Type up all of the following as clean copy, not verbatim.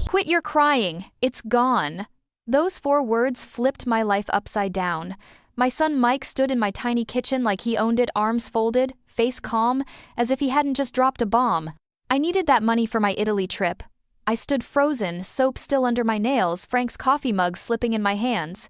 Quit your crying, it's gone. Those 4 words flipped my life upside down. My son Mike stood in my tiny kitchen like he owned it, arms folded, face calm, as if he hadn't just dropped a bomb. I needed that money for my Italy trip. I stood frozen, soap still under my nails, Frank's coffee mug slipping in my hands.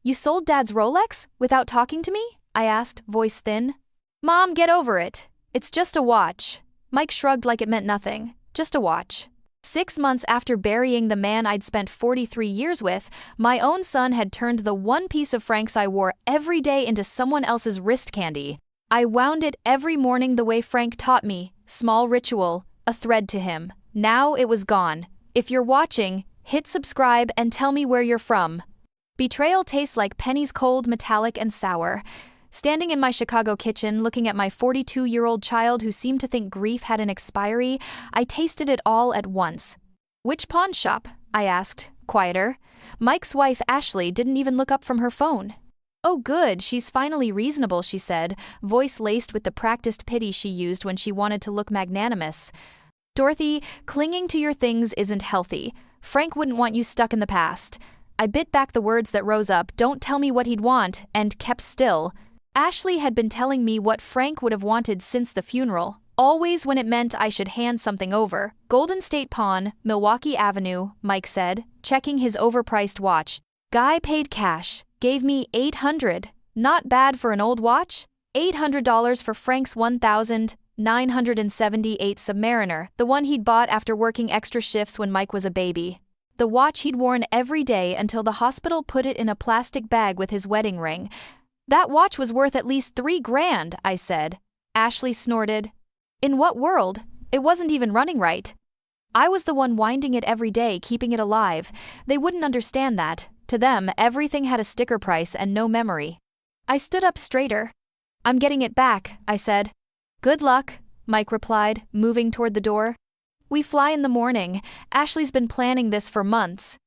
"You sold Dad's Rolex? Without talking to me?" I asked, voice thin. "Mom, get over it. It's just a watch." Mike shrugged like it meant nothing. Just a watch. 6 months after burying the man I'd spent 43 years with, my own son had turned the one piece of Frank's I wore every day into someone else's wrist candy. I wound it every morning the way Frank taught me, small ritual, a thread to him. Now it was gone. If you're watching, hit subscribe and tell me where you're from. Betrayal tastes like pennies, cold, metallic, and sour. Standing in my Chicago kitchen, looking at my 42-year-old child who seemed to think grief had an expiry, I tasted it all at once. "Which pawn shop?" I asked, quieter. Mike's wife, Ashley, didn't even look up from her phone. "Oh good, she's finally reasonable," she said, voice laced with the practiced pity she used when she wanted to look magnanimous. "Dorothy, clinging to your things isn't healthy. Frank wouldn't want you stuck in the past." I bit back the words that rose up, "Don't tell me what he'd want," and kept still. Ashley had been telling me what Frank would have wanted since the funeral, always when it meant I should hand something over. "Golden State Pawn, Milwaukee Avenue," Mike said, checking his overpriced watch. "Guy paid cash, gave me $800. Not bad for an old watch? $800 for Frank's 1978 Submariner, the one he'd bought after working extra shifts when Mike was a baby. The watch he'd worn every day until the hospital put it in a plastic bag with his wedding ring. That watch was worth at least $3,000, I said. Ashley snorted. "In what world? It wasn't even running right." I was the one winding it every day, keeping it alive. They wouldn't understand that. To them, everything had a sticker price and no memory. I stood up straighter. "I'm getting it back," I said. "Good luck," Mike replied, moving toward the door. "We fly in the morning. Ashley's been planning this for months."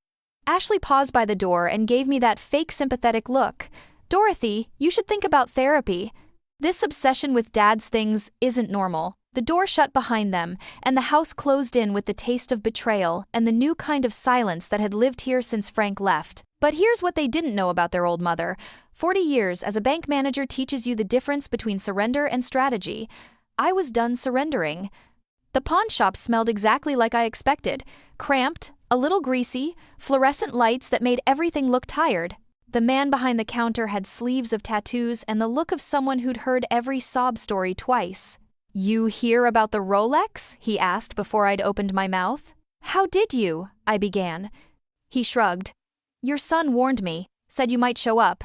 Ashley paused by the door and gave me that fake sympathetic look. "Dorothy, you should think about therapy. This obsession with Dad's things isn't normal." The door shut behind them, and the house closed in with the taste of betrayal and the new kind of silence that had lived here since Frank left. But here's what they didn't know about their old mother. 40 years as a bank manager teaches you the difference between surrender and strategy. I was done surrendering. The pawn shop smelled exactly like I expected. Cramped, a little greasy, fluorescent lights that made everything look tired. The man behind the counter had sleeves of tattoos and the look of someone who'd heard every sob story twice. "You hear about the Rolex?" he asked before I'd opened my mouth. "How did you?" I began. He shrugged. "Your son warned me, said you might show up."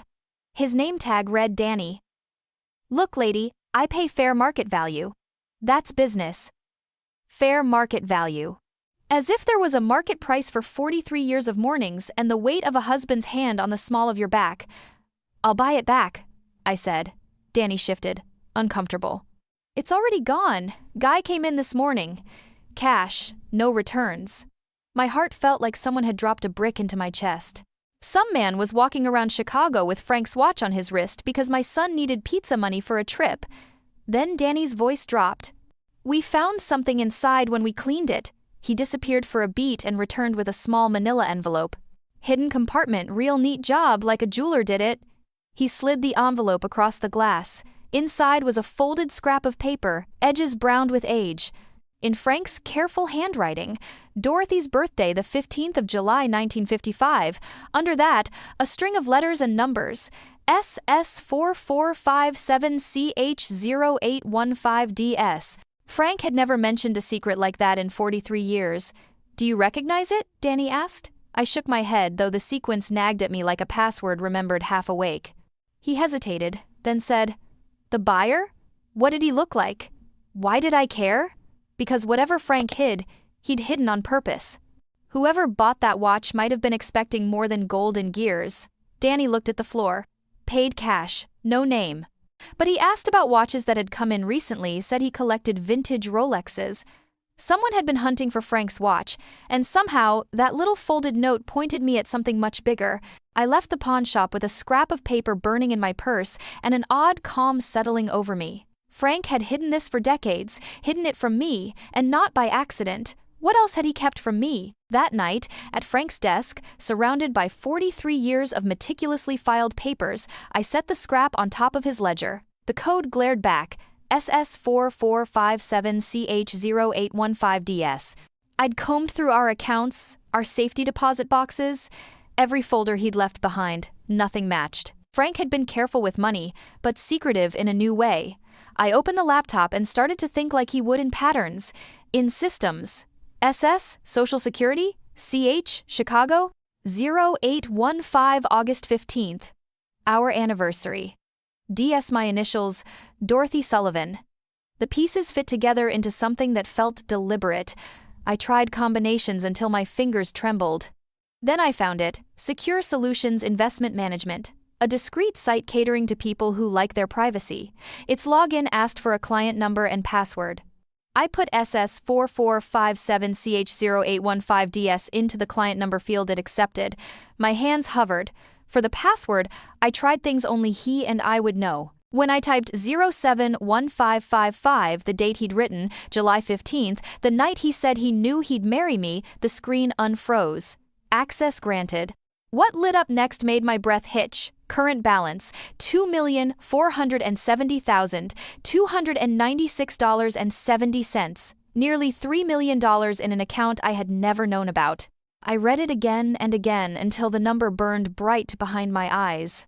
His name tag read Danny. "Look, lady, I pay fair market value. That's business." Fair market value. As if there was a market price for 43 years of mornings and the weight of a husband's hand on the small of your back. "I'll buy it back," I said. Danny shifted, uncomfortable. "It's already gone. Guy came in this morning. Cash, no returns." My heart felt like someone had dropped a brick into my chest. Some man was walking around Chicago with Frank's watch on his wrist because my son needed pizza money for a trip. Then Danny's voice dropped. "We found something inside when we cleaned it." He disappeared for a beat and returned with a small manila envelope. "Hidden compartment, real neat job, like a jeweler did it." He slid the envelope across the glass. Inside was a folded scrap of paper, edges browned with age. In Frank's careful handwriting, Dorothy's birthday, the 15th of July, 1955. Under that, a string of letters and numbers. SS4457CH0815DS. Frank had never mentioned a secret like that in 43 years. "Do you recognize it?" Danny asked. I shook my head, though the sequence nagged at me like a password remembered half awake. He hesitated, then said, "The buyer? What did he look like? Why did I care? Because whatever Frank hid, he'd hidden on purpose. Whoever bought that watch might have been expecting more than gold and gears." Danny looked at the floor. "Paid cash, no name. But he asked about watches that had come in recently, said he collected vintage Rolexes. Someone had been hunting for Frank's watch, and somehow that little folded note pointed me at something much bigger. I left the pawn shop with a scrap of paper burning in my purse and an odd calm settling over me. Frank had hidden this for decades, hidden it from me, and not by accident. What else had he kept from me? That night, at Frank's desk, surrounded by 43 years of meticulously filed papers, I set the scrap on top of his ledger. The code glared back, SS4457CH0815DS. I'd combed through our accounts, our safety deposit boxes. Every folder he'd left behind, nothing matched. Frank had been careful with money, but secretive in a new way. I opened the laptop and started to think like he would in patterns, in systems. SS, Social Security, CH, Chicago, 0815 August 15th. Our anniversary. DS my initials, Dorothy Sullivan. The pieces fit together into something that felt deliberate. I tried combinations until my fingers trembled. Then I found it, Secure Solutions Investment Management, a discreet site catering to people who like their privacy. Its login asked for a client number and password. I put SS4457CH0815DS into the client number field it accepted. My hands hovered. For the password, I tried things only he and I would know. When I typed 071555, the date he'd written, July 15th, the night he said he knew he'd marry me, the screen unfroze. Access granted. What lit up next made my breath hitch. Current balance, $2,470,296.70, nearly $3 million in an account I had never known about. I read it again and again until the number burned bright behind my eyes.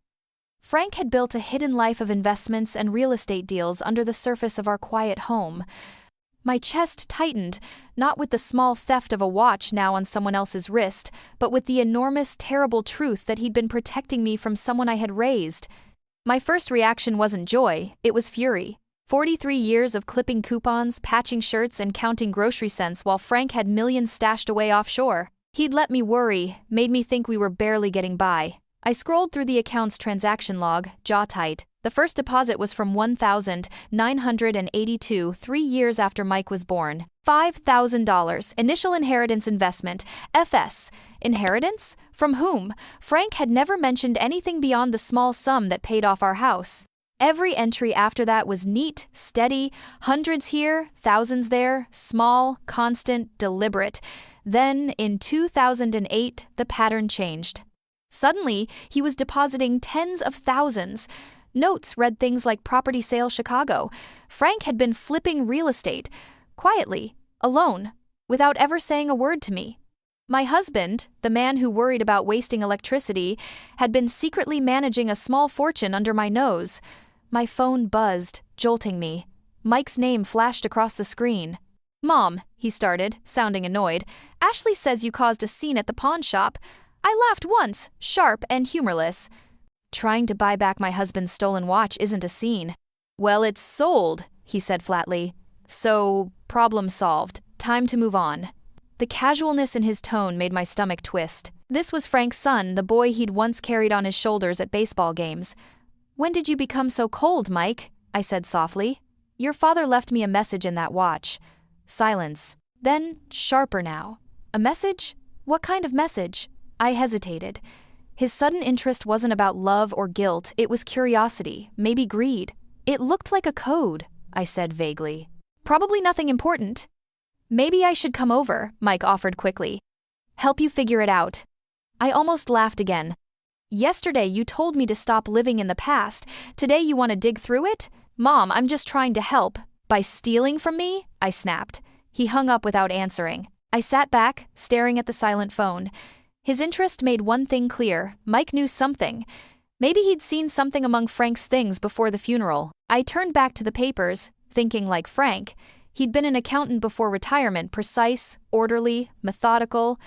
Frank had built a hidden life of investments and real estate deals under the surface of our quiet home. My chest tightened, not with the small theft of a watch now on someone else's wrist, but with the enormous, terrible truth that he'd been protecting me from someone I had raised. My first reaction wasn't joy, it was fury. 43 years of clipping coupons, patching shirts, and counting grocery cents while Frank had millions stashed away offshore. He'd let me worry, made me think we were barely getting by. I scrolled through the account's transaction log, jaw tight. The first deposit was from 1,982, 3 years after Mike was born. $5,000, initial inheritance investment, FS. Inheritance? From whom? Frank had never mentioned anything beyond the small sum that paid off our house. Every entry after that was neat, steady, hundreds here, thousands there, small, constant, deliberate. Then, in 2008, the pattern changed. Suddenly, he was depositing tens of thousands. Notes read things like property sale Chicago. Frank had been flipping real estate, quietly, alone, without ever saying a word to me. My husband, the man who worried about wasting electricity, had been secretly managing a small fortune under my nose. My phone buzzed, jolting me. Mike's name flashed across the screen. "Mom," he started, sounding annoyed, "Ashley says you caused a scene at the pawn shop." I laughed once, sharp and humorless. Trying to buy back my husband's stolen watch isn't a scene. "Well, it's sold," he said flatly. "So, problem solved. Time to move on." The casualness in his tone made my stomach twist. This was Frank's son, the boy he'd once carried on his shoulders at baseball games. "When did you become so cold, Mike?" I said softly. "Your father left me a message in that watch." Silence. Then, sharper now. "A message? What kind of message?" I hesitated. His sudden interest wasn't about love or guilt, it was curiosity, maybe greed. "It looked like a code," I said vaguely. "Probably nothing important." "Maybe I should come over," Mike offered quickly. "Help you figure it out." I almost laughed again. "Yesterday you told me to stop living in the past. Today you want to dig through it? Mom, I'm just trying to help." "By stealing from me?" I snapped. He hung up without answering. I sat back, staring at the silent phone. His interest made one thing clear. Mike knew something. Maybe he'd seen something among Frank's things before the funeral. I turned back to the papers, thinking like Frank. He'd been an accountant before retirement, precise, orderly, methodical.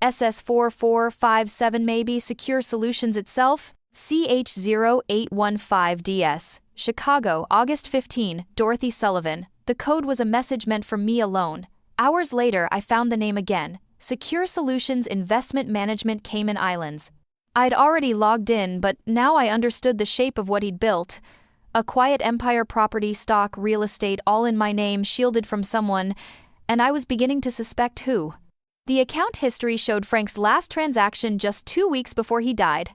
SS4457 maybe, Secure Solutions itself. CH0815DS. Chicago, August 15, Dorothy Sullivan. The code was a message meant for me alone. Hours later, I found the name again. Secure Solutions Investment Management, Cayman Islands. I'd already logged in, but now I understood the shape of what he'd built. A quiet empire, property, stock, real estate, all in my name, shielded from someone, and I was beginning to suspect who. The account history showed Frank's last transaction just 2 weeks before he died.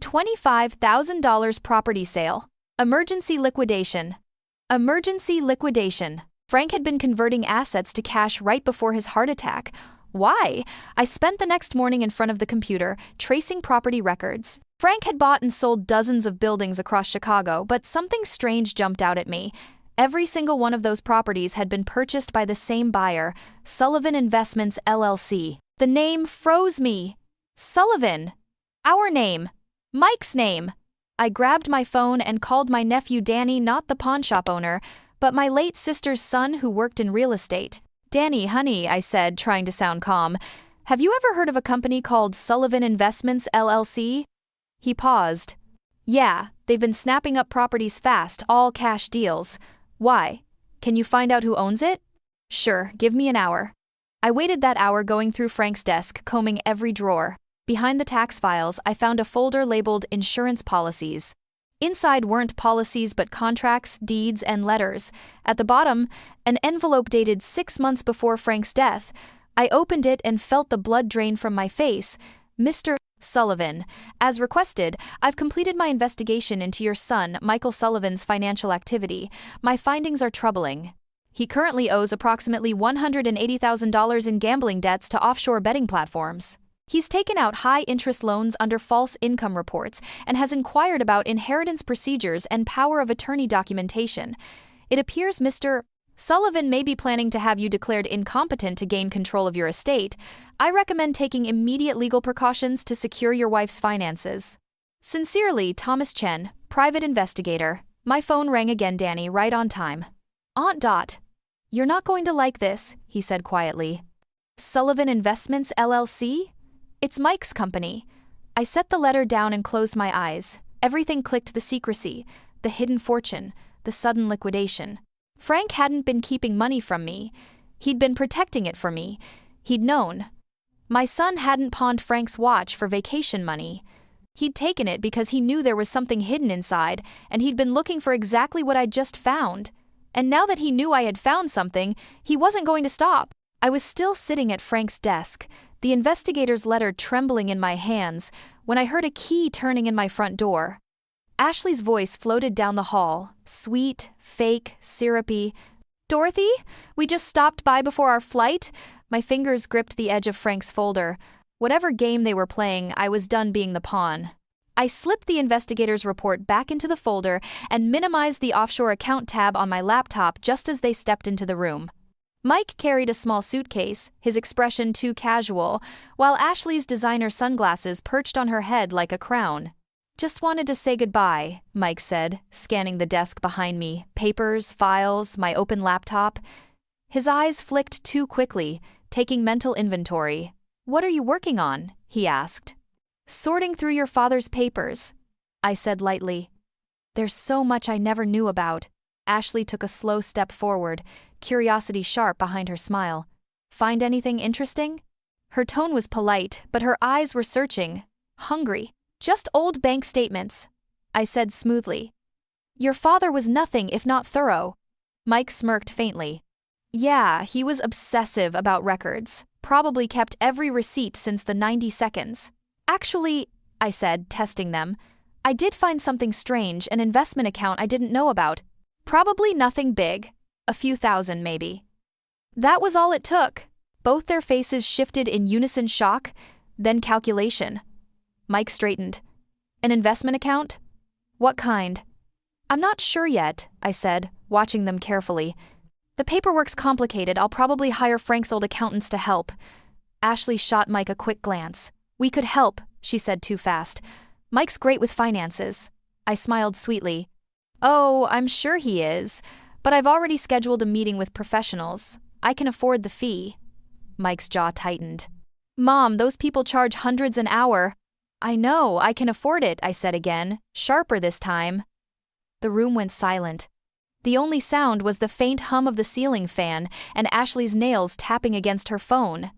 $25,000 property sale. Emergency liquidation. Emergency liquidation. Frank had been converting assets to cash right before his heart attack. Why? I spent the next morning in front of the computer, tracing property records. Frank had bought and sold dozens of buildings across Chicago, but something strange jumped out at me. Every single one of those properties had been purchased by the same buyer, Sullivan Investments LLC. The name froze me. Sullivan. Our name. Mike's name. I grabbed my phone and called my nephew Danny, not the pawnshop owner, but my late sister's son who worked in real estate. Danny, honey, I said, trying to sound calm. Have you ever heard of a company called Sullivan Investments LLC? He paused. Yeah, they've been snapping up properties fast, all cash deals. Why? Can you find out who owns it? Sure, give me an hour. I waited that hour going through Frank's desk, combing every drawer. Behind the tax files, I found a folder labeled Insurance Policies. Inside weren't policies but contracts, deeds, and letters. At the bottom, an envelope dated 6 months before Frank's death. I opened it and felt the blood drain from my face. Mr. Sullivan, as requested, I've completed my investigation into your son, Michael Sullivan's financial activity. My findings are troubling. He currently owes approximately $180,000 in gambling debts to offshore betting platforms. He's taken out high-interest loans under false income reports and has inquired about inheritance procedures and power of attorney documentation. It appears Mr. Sullivan may be planning to have you declared incompetent to gain control of your estate. I recommend taking immediate legal precautions to secure your wife's finances. Sincerely, Thomas Chen, private investigator. My phone rang again, Danny, right on time. Aunt Dot. You're not going to like this, he said quietly. Sullivan Investments LLC? It's Mike's company. I set the letter down and closed my eyes. Everything clicked: the secrecy, the hidden fortune, the sudden liquidation. Frank hadn't been keeping money from me. He'd been protecting it for me. He'd known. My son hadn't pawned Frank's watch for vacation money. He'd taken it because he knew there was something hidden inside, and he'd been looking for exactly what I'd just found. And now that he knew I had found something, he wasn't going to stop. I was still sitting at Frank's desk, the investigator's letter trembling in my hands, when I heard a key turning in my front door. Ashley's voice floated down the hall, sweet, fake, syrupy. Dorothy? We just stopped by before our flight? My fingers gripped the edge of Frank's folder. Whatever game they were playing, I was done being the pawn. I slipped the investigator's report back into the folder and minimized the offshore account tab on my laptop just as they stepped into the room. Mike carried a small suitcase, his expression too casual, while Ashley's designer sunglasses perched on her head like a crown. Just wanted to say goodbye, Mike said, scanning the desk behind me, papers, files, my open laptop. His eyes flicked too quickly, taking mental inventory. What are you working on? He asked. Sorting through your father's papers, I said lightly. There's so much I never knew about. Ashley took a slow step forward, curiosity sharp behind her smile. Find anything interesting? Her tone was polite, but her eyes were searching, hungry. Just old bank statements, I said smoothly. Your father was nothing if not thorough. Mike smirked faintly. Yeah, he was obsessive about records, probably kept every receipt since the 90 seconds. Actually, I said, testing them, I did find something strange, an investment account I didn't know about. Probably nothing big, a few thousand maybe. That was all it took. Both their faces shifted in unison shock, then calculation. Mike straightened. An investment account? What kind? I'm not sure yet, I said, watching them carefully. The paperwork's complicated. I'll probably hire Frank's old accountants to help. Ashley shot Mike a quick glance. We could help, she said too fast. Mike's great with finances. I smiled sweetly. Oh, I'm sure he is, but I've already scheduled a meeting with professionals. I can afford the fee. Mike's jaw tightened. Mom, those people charge hundreds an hour. I know, I can afford it, I said again, sharper this time. The room went silent. The only sound was the faint hum of the ceiling fan and Ashley's nails tapping against her phone.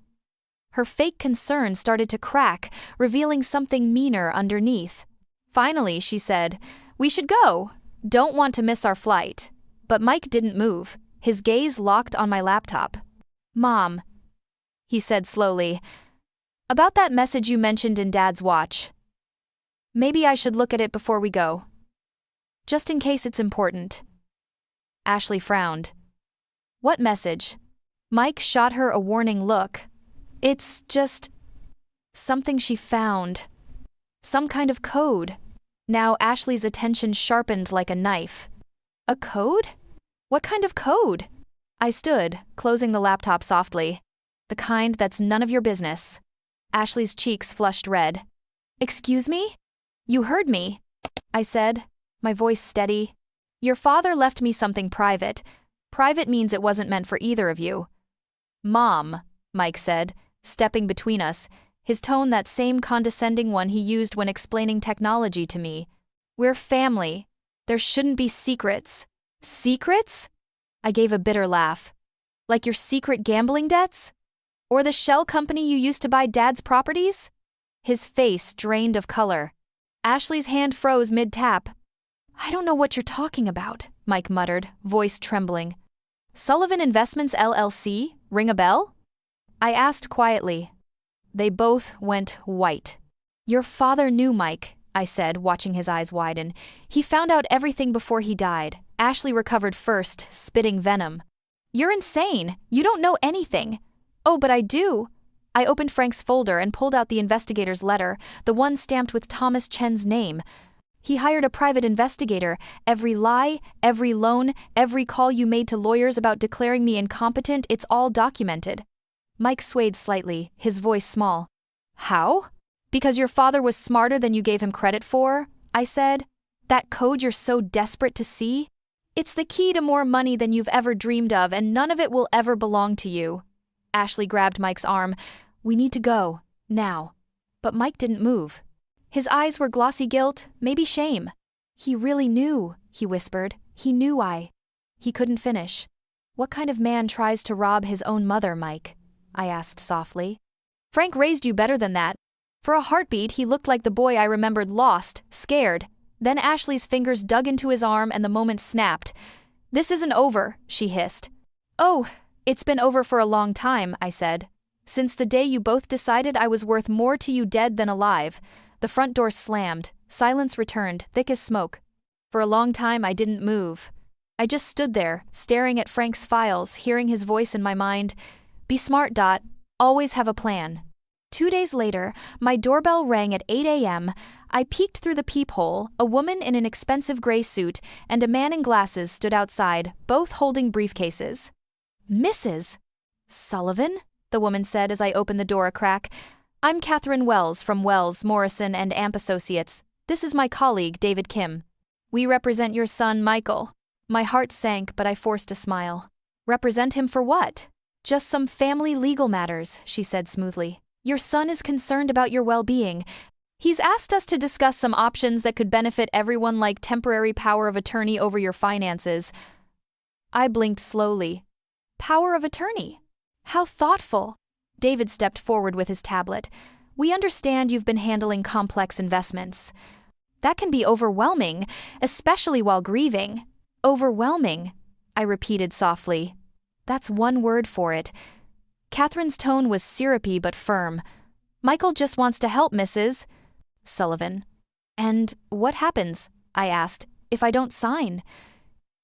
Her fake concern started to crack, revealing something meaner underneath. Finally, she said, We should go. Don't want to miss our flight. But Mike didn't move, his gaze locked on my laptop. Mom, he said slowly, about that message you mentioned in Dad's watch. Maybe I should look at it before we go. Just in case it's important. Ashley frowned. What message? Mike shot her a warning look. It's just something she found. Some kind of code. Now Ashley's attention sharpened like a knife. A code? What kind of code? I stood, closing the laptop softly. The kind that's none of your business. Ashley's cheeks flushed red. Excuse me? You heard me, I said, my voice steady. Your father left me something private. Private means it wasn't meant for either of you. Mom, Mike said, stepping between us, his tone that same condescending one he used when explaining technology to me. We're family. There shouldn't be secrets. Secrets? I gave a bitter laugh. Like your secret gambling debts? Or the shell company you used to buy Dad's properties? His face drained of color. Ashley's hand froze mid-tap. I don't know what you're talking about, Mike muttered, voice trembling. Sullivan Investments LLC? Ring a bell? I asked quietly. They both went white. Your father knew, Mike, I said, watching his eyes widen. He found out everything before he died. Ashley recovered first, spitting venom. You're insane. You don't know anything. Oh, but I do. I opened Frank's folder and pulled out the investigator's letter, the one stamped with Thomas Chen's name. He hired a private investigator. Every lie, every loan, every call you made to lawyers about declaring me incompetent, it's all documented. Mike swayed slightly, his voice small. How? Because your father was smarter than you gave him credit for, I said. That code you're so desperate to see? It's the key to more money than you've ever dreamed of, and none of it will ever belong to you. Ashley grabbed Mike's arm. We need to go, now. But Mike didn't move. His eyes were glossy guilt, maybe shame. He really knew, he whispered. He knew He couldn't finish. What kind of man tries to rob his own mother, Mike? I asked softly. Frank raised you better than that. For a heartbeat, he looked like the boy I remembered, lost, scared. Then Ashley's fingers dug into his arm and the moment snapped. This isn't over, she hissed. Oh, it's been over for a long time, I said. Since the day you both decided I was worth more to you dead than alive. The front door slammed. Silence returned, thick as smoke. For a long time I didn't move. I just stood there, staring at Frank's files, hearing his voice in my mind. Be smart, Dot. Always have a plan. 2 days later, my doorbell rang at 8 a.m. I peeked through the peephole. A woman in an expensive gray suit and a man in glasses stood outside, both holding briefcases. Mrs. Sullivan? The woman said as I opened the door a crack. I'm Catherine Wells from Wells, Morrison and Amp Associates. This is my colleague, David Kim. We represent your son, Michael. My heart sank, but I forced a smile. Represent him for what? Just some family legal matters, she said smoothly. Your son is concerned about your well-being. He's asked us to discuss some options that could benefit everyone, like temporary power of attorney over your finances. I blinked slowly. Power of attorney? How thoughtful. David stepped forward with his tablet. We understand you've been handling complex investments. That can be overwhelming, especially while grieving. Overwhelming, I repeated softly. That's one word for it. Catherine's tone was syrupy but firm. Michael just wants to help, Mrs. Sullivan. And what happens, I asked, if I don't sign?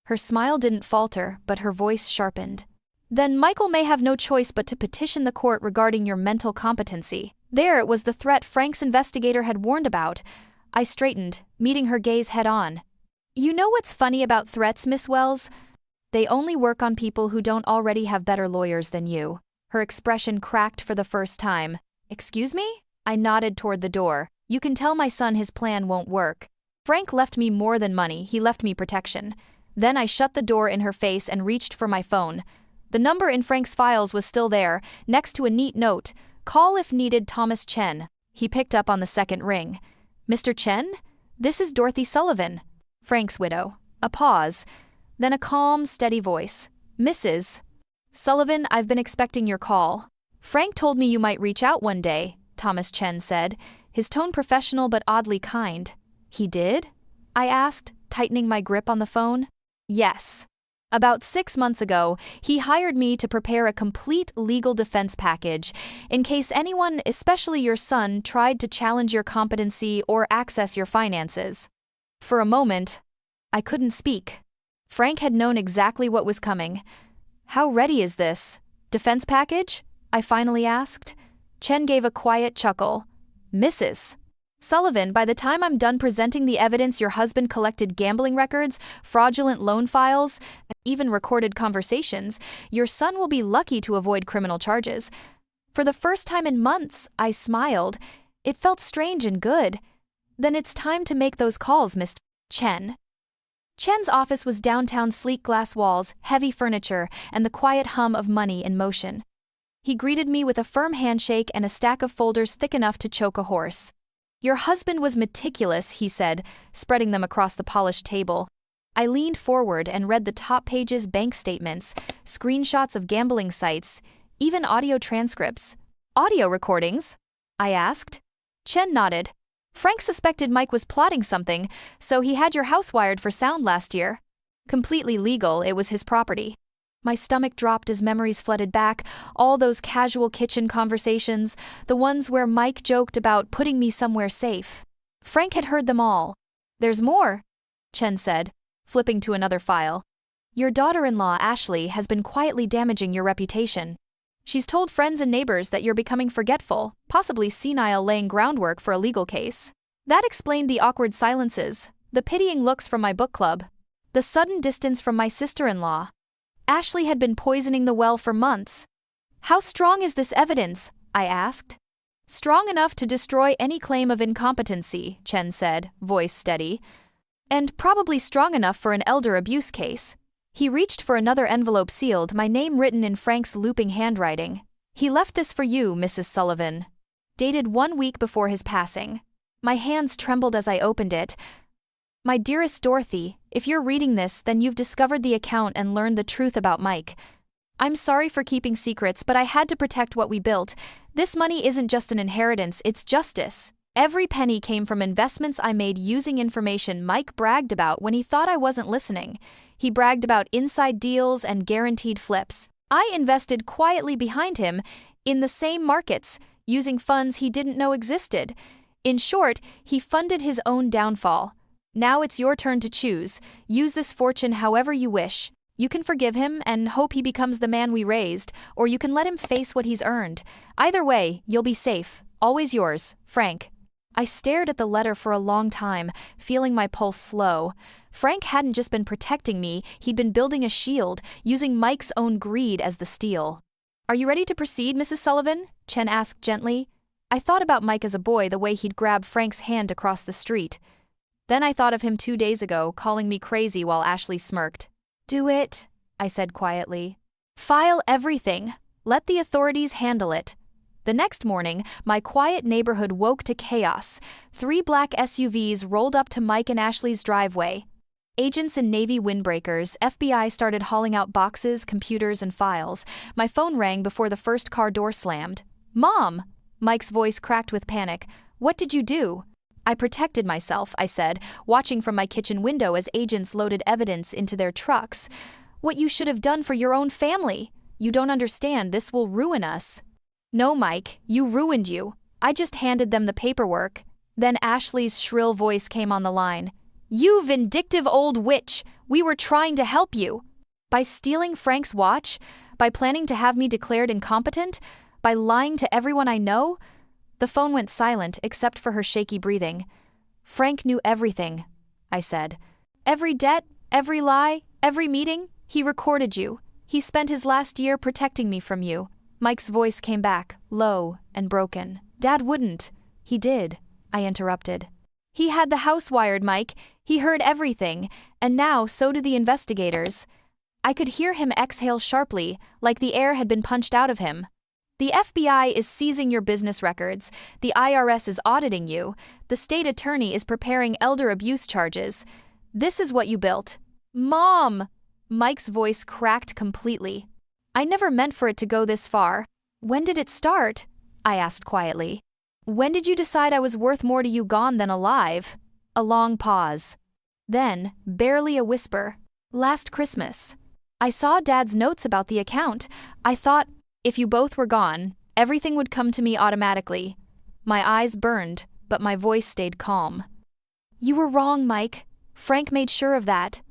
Her smile didn't falter, but her voice sharpened. Then Michael may have no choice but to petition the court regarding your mental competency. There it was the threat Frank's investigator had warned about. I straightened, meeting her gaze head-on. You know what's funny about threats, Miss Wells? They only work on people who don't already have better lawyers than you. Her expression cracked for the first time. Excuse me? I nodded toward the door. You can tell my son his plan won't work. Frank left me more than money, he left me protection. Then I shut the door in her face and reached for my phone. The number in Frank's files was still there, next to a neat note. Call if needed, Thomas Chen. He picked up on the second ring. Mr. Chen? This is Dorothy Sullivan. Frank's widow. A pause. Then a calm, steady voice. Mrs. Sullivan, I've been expecting your call. Frank told me you might reach out one day, Thomas Chen said, his tone professional but oddly kind. He did? I asked, tightening my grip on the phone. Yes. About 6 months ago, he hired me to prepare a complete legal defense package in case anyone, especially your son, tried to challenge your competency or access your finances. For a moment, I couldn't speak. Frank had known exactly what was coming. How ready is this? Defense package? I finally asked. Chen gave a quiet chuckle. Mrs. Sullivan, by the time I'm done presenting the evidence your husband collected gambling records, fraudulent loan files, and even recorded conversations, your son will be lucky to avoid criminal charges. For the first time in months, I smiled. It felt strange and good. Then it's time to make those calls, Mr. Chen. Chen's office was downtown, sleek glass walls, heavy furniture, and the quiet hum of money in motion. He greeted me with a firm handshake and a stack of folders thick enough to choke a horse. Your husband was meticulous, he said, spreading them across the polished table. I leaned forward and read the top pages: bank statements, screenshots of gambling sites, even audio transcripts. Audio recordings? I asked. Chen nodded. Frank suspected Mike was plotting something, so he had your house wired for sound last year. Completely legal, it was his property. My stomach dropped as memories flooded back, all those casual kitchen conversations, the ones where Mike joked about putting me somewhere safe. Frank had heard them all. There's more, Chen said, flipping to another file. Your daughter-in-law, Ashley, has been quietly damaging your reputation. She's told friends and neighbors that you're becoming forgetful, possibly senile, laying groundwork for a legal case. That explained the awkward silences, the pitying looks from my book club, the sudden distance from my sister-in-law. Ashley had been poisoning the well for months. How strong is this evidence? I asked. Strong enough to destroy any claim of incompetency, Chen said, voice steady. And probably strong enough for an elder abuse case. He reached for another envelope sealed, my name written in Frank's looping handwriting. He left this for you, Mrs. Sullivan. Dated 1 week before his passing. My hands trembled as I opened it. My dearest Dorothy, if you're reading this, then you've discovered the account and learned the truth about Mike. I'm sorry for keeping secrets, but I had to protect what we built. This money isn't just an inheritance, it's justice. Every penny came from investments I made using information Mike bragged about when he thought I wasn't listening. He bragged about inside deals and guaranteed flips. I invested quietly behind him in the same markets, using funds he didn't know existed. In short, he funded his own downfall. Now it's your turn to choose. Use this fortune however you wish. You can forgive him and hope he becomes the man we raised, or you can let him face what he's earned. Either way, you'll be safe. Always yours, Frank. I stared at the letter for a long time, feeling my pulse slow. Frank hadn't just been protecting me, he'd been building a shield, using Mike's own greed as the steel. Are you ready to proceed, Mrs. Sullivan? Chen asked gently. I thought about Mike as a boy, the way he'd grab Frank's hand across the street. Then I thought of him 2 days ago, calling me crazy while Ashley smirked. Do it, I said quietly. File everything. Let the authorities handle it. The next morning, my quiet neighborhood woke to chaos. 3 black SUVs rolled up to Mike and Ashley's driveway. Agents in Navy windbreakers, FBI started hauling out boxes, computers, and files. My phone rang before the first car door slammed. Mom! Mike's voice cracked with panic. What did you do? I protected myself, I said, watching from my kitchen window as agents loaded evidence into their trucks. What you should have done for your own family. You don't understand, this will ruin us. No, Mike, you ruined you. I just handed them the paperwork. Then Ashley's shrill voice came on the line. You vindictive old witch! We were trying to help you. By stealing Frank's watch? By planning to have me declared incompetent? By lying to everyone I know? The phone went silent except for her shaky breathing. Frank knew everything, I said. Every debt, every lie, every meeting, he recorded you. He spent his last year protecting me from you. Mike's voice came back, low and broken. Dad wouldn't. He did, I interrupted. He had the house wired, Mike. He heard everything, and now so do the investigators. I could hear him exhale sharply, like the air had been punched out of him. The FBI is seizing your business records. The IRS is auditing you. The state attorney is preparing elder abuse charges. This is what you built. Mom! Mike's voice cracked completely. I never meant for it to go this far. When did it start? I asked quietly. When did you decide I was worth more to you gone than alive? A long pause. Then, barely a whisper. Last Christmas. I saw Dad's notes about the account. I thought, if you both were gone, everything would come to me automatically. My eyes burned, but my voice stayed calm. You were wrong, Mike. Frank made sure of that.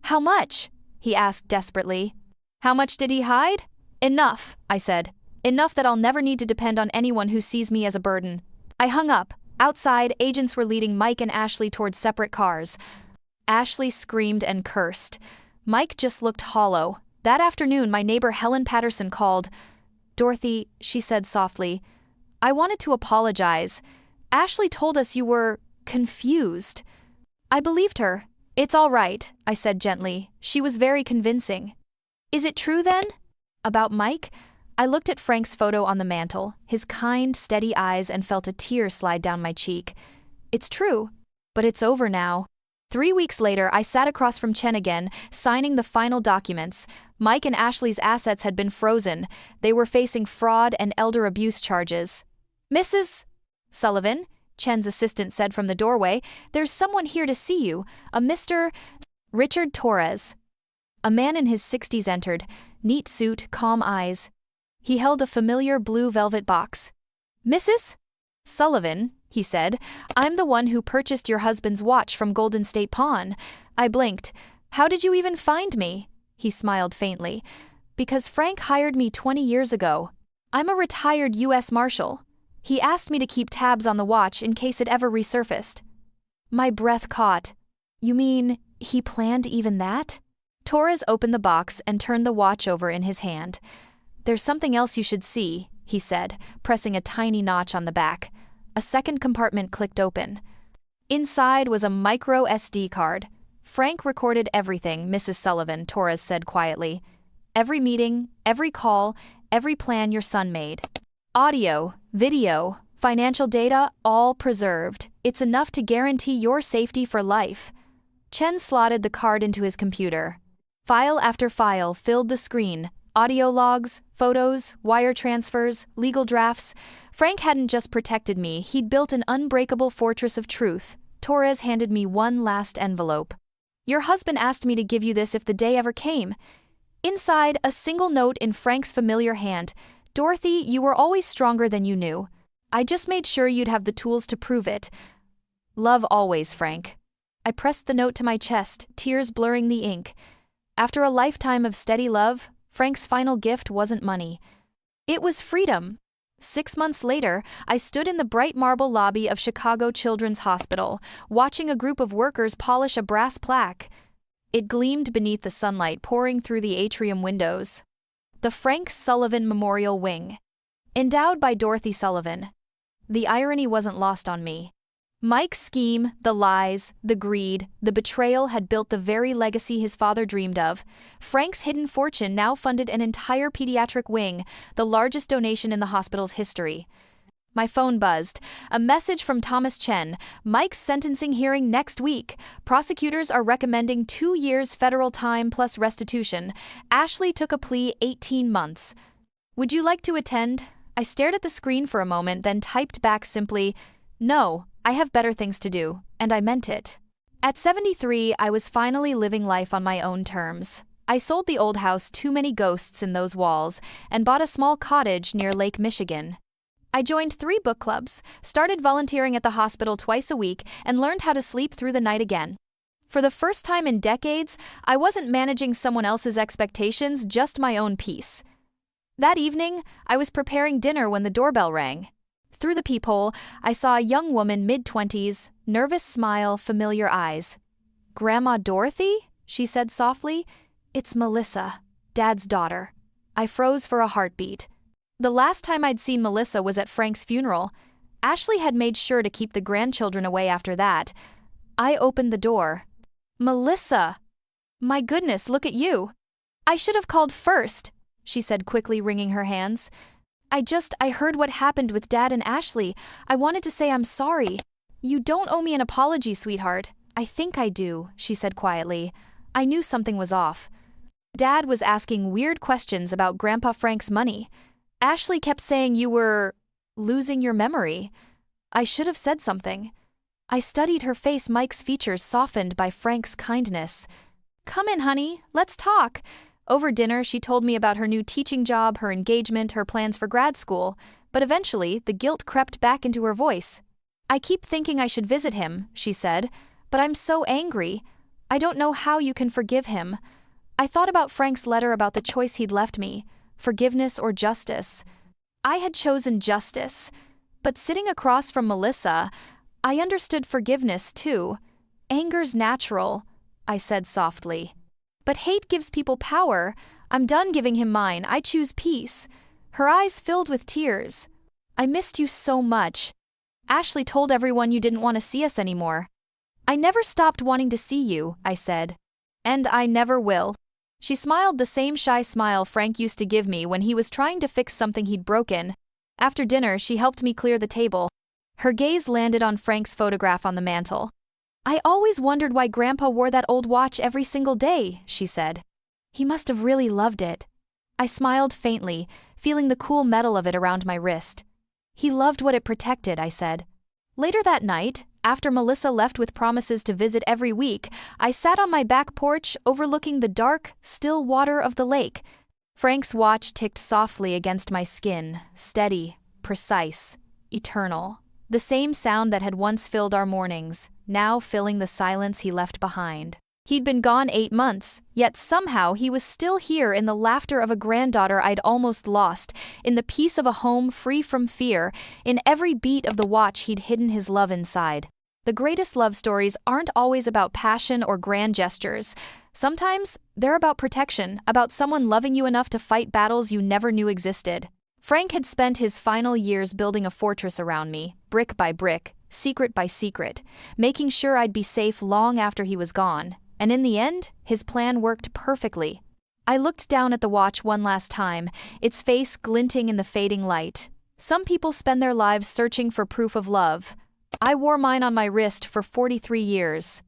How much? He asked desperately. How much did he hide? Enough, I said. Enough that I'll never need to depend on anyone who sees me as a burden. I hung up. Outside, agents were leading Mike and Ashley towards separate cars. Ashley screamed and cursed. Mike just looked hollow. That afternoon, my neighbor Helen Patterson called. Dorothy, she said softly, I wanted to apologize. Ashley told us you were confused. I believed her. It's all right, I said gently. She was very convincing. Is it true then? About Mike? I looked at Frank's photo on the mantel, his kind, steady eyes, and felt a tear slide down my cheek. It's true, but it's over now. 3 weeks later, I sat across from Chen again, signing the final documents. Mike and Ashley's assets had been frozen. They were facing fraud and elder abuse charges. Mrs. Sullivan, Chen's assistant said from the doorway, there's someone here to see you, a Mr. Richard Torres. A man in his 60s entered, neat suit, calm eyes. He held a familiar blue velvet box. Mrs. Sullivan, he said, I'm the one who purchased your husband's watch from Golden State Pawn. I blinked. How did you even find me? He smiled faintly. Because Frank hired me 20 years ago. I'm a retired U.S. Marshal. He asked me to keep tabs on the watch in case it ever resurfaced. My breath caught. You mean he planned even that? Torres opened the box and turned the watch over in his hand. There's something else you should see, he said, pressing a tiny notch on the back. A second compartment clicked open. Inside was a micro SD card. Frank recorded everything, Mrs. Sullivan, Torres said quietly. Every meeting, every call, every plan your son made. Audio, video, financial data, all preserved. It's enough to guarantee your safety for life. Chen slotted the card into his computer. File after file filled the screen. Audio logs, photos, wire transfers, legal drafts. Frank hadn't just protected me, he'd built an unbreakable fortress of truth. Torres handed me one last envelope. Your husband asked me to give you this if the day ever came. Inside, a single note in Frank's familiar hand. Dorothy, you were always stronger than you knew. I just made sure you'd have the tools to prove it. Love always, Frank. I pressed the note to my chest, tears blurring the ink. After a lifetime of steady love, Frank's final gift wasn't money. It was freedom. 6 months later, I stood in the bright marble lobby of Chicago Children's Hospital, watching a group of workers polish a brass plaque. It gleamed beneath the sunlight pouring through the atrium windows. The Frank Sullivan Memorial Wing. Endowed by Dorothy Sullivan. The irony wasn't lost on me. Mike's scheme, the lies, the greed, the betrayal had built the very legacy his father dreamed of. Frank's hidden fortune now funded an entire pediatric wing, the largest donation in the hospital's history. My phone buzzed. A message from Thomas Chen. Mike's sentencing hearing next week. Prosecutors are recommending 2 years federal time plus restitution. Ashley took a plea 18 months. Would you like to attend? I stared at the screen for a moment, then typed back simply, No, I have better things to do, and I meant it. At 73, I was finally living life on my own terms. I sold the old house, too many ghosts in those walls, and bought a small cottage near Lake Michigan. I joined 3 book clubs, started volunteering at the hospital twice a week, and learned how to sleep through the night again. For the first time in decades, I wasn't managing someone else's expectations, just my own peace. That evening, I was preparing dinner when the doorbell rang. Through the peephole, I saw a young woman mid-20s, nervous smile, familiar eyes. Grandma Dorothy? She said softly. It's Melissa, Dad's daughter. I froze for a heartbeat. The last time I'd seen Melissa was at Frank's funeral. Ashley had made sure to keep the grandchildren away after that. I opened the door. Melissa! My goodness, look at you. I should have called first, she said quickly, wringing her hands. I heard what happened with Dad and Ashley. I wanted to say I'm sorry. You don't owe me an apology, sweetheart. I think I do, she said quietly. I knew something was off. Dad was asking weird questions about Grandpa Frank's money. Ashley kept saying you were losing your memory. I should have said something. I studied her face, Mike's features softened by Frank's kindness. Come in, honey. Let's talk. Over dinner, she told me about her new teaching job, her engagement, her plans for grad school, but eventually, the guilt crept back into her voice. I keep thinking I should visit him, she said, but I'm so angry. I don't know how you can forgive him. I thought about Frank's letter about the choice he'd left me, forgiveness or justice. I had chosen justice, but sitting across from Melissa, I understood forgiveness too. Anger's natural, I said softly. But hate gives people power. I'm done giving him mine. I choose peace. Her eyes filled with tears. I missed you so much. Ashley told everyone you didn't want to see us anymore. I never stopped wanting to see you, I said. And I never will. She smiled the same shy smile Frank used to give me when he was trying to fix something he'd broken. After dinner, she helped me clear the table. Her gaze landed on Frank's photograph on the mantel. I always wondered why Grandpa wore that old watch every single day, she said. He must have really loved it. I smiled faintly, feeling the cool metal of it around my wrist. He loved what it protected, I said. Later that night, after Melissa left with promises to visit every week, I sat on my back porch overlooking the dark, still water of the lake. Frank's watch ticked softly against my skin, steady, precise, eternal. The same sound that had once filled our mornings, now filling the silence he left behind. He'd been gone 8 months, yet somehow he was still here in the laughter of a granddaughter I'd almost lost, in the peace of a home free from fear, in every beat of the watch he'd hidden his love inside. The greatest love stories aren't always about passion or grand gestures. Sometimes, they're about protection, about someone loving you enough to fight battles you never knew existed. Frank had spent his final years building a fortress around me, brick by brick, secret by secret, making sure I'd be safe long after he was gone. And in the end, his plan worked perfectly. I looked down at the watch one last time, its face glinting in the fading light. Some people spend their lives searching for proof of love. I wore mine on my wrist for 43 years.